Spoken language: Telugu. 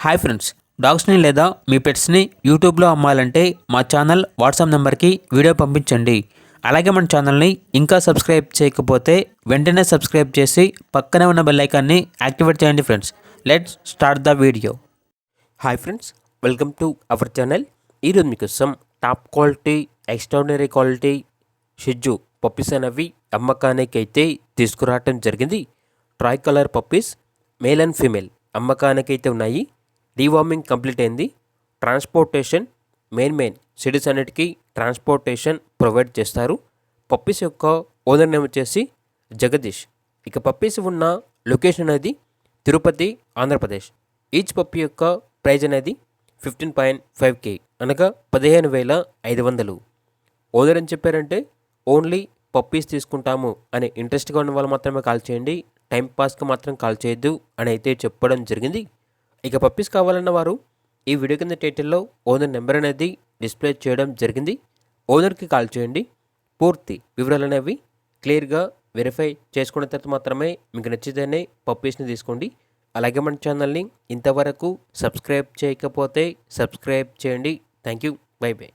హాయ్ ఫ్రెండ్స్, డాగ్స్ని లేదా మీ పెట్స్ని యూట్యూబ్లో అమ్మాలంటే మా ఛానల్ వాట్సాప్ నెంబర్కి వీడియో పంపించండి. అలాగే మన ఛానల్ని ఇంకా సబ్స్క్రైబ్ చేయకపోతే వెంటనే సబ్స్క్రైబ్ చేసి పక్కనే ఉన్న బెల్ ఐకాన్ని యాక్టివేట్ చేయండి friends. Let's start the video. Hi friends, welcome to our channel. ఈరోజు మీకోసం టాప్ క్వాలిటీ, ఎక్స్ట్రాడినరీ క్వాలిటీ షిజ్జు పప్పీస్ అనేవి అమ్మకానికి అయితే తీసుకురావటం జరిగింది. Tri colour puppies male and female అమ్మకానికి అయితే ఉన్నాయి. డీవార్మింగ్ కంప్లీట్ అయింది. ట్రాన్స్పోర్టేషన్ మెయిన్ సిటీస్ అన్నిటికీ ట్రాన్స్పోర్టేషన్ ప్రొవైడ్ చేస్తారు. పప్పీస్ యొక్క ఓనర్ నేమ్ వచ్చేసి జగదీష్. ఇక పప్పీస్ ఉన్న లొకేషన్ అనేది తిరుపతి, ఆంధ్రప్రదేశ్. ఈచ్ పప్పీ యొక్క ప్రైజ్ అనేది 15.5K అనగా 15,500. ఓనర్ అని చెప్పారంటే ఓన్లీ పప్పీస్ తీసుకుంటాము అనే ఇంట్రెస్ట్గా ఉన్న వాళ్ళు మాత్రమే కాల్ చేయండి, టైంపాస్కి మాత్రం కాల్ చేయొద్దు అని అయితే చెప్పడం జరిగింది. ఇక పప్పీస్ కావాలన్న వారు ఈ వీడియో కింద టైటిల్లో ఓనర్ నెంబర్ అనేది డిస్ప్లే చేయడం జరిగింది. ఓనర్కి కాల్ చేయండి. పూర్తి వివరాలు అనేవి క్లియర్గా వెరిఫై చేసుకున్న తర్వాత మాత్రమే మీకు నచ్చితేనే పప్పీస్ని తీసుకోండి. అలాగే మన ఛానల్ని ఇంతవరకు సబ్స్క్రైబ్ చేయకపోతే సబ్స్క్రైబ్ చేయండి. Thank you. By by.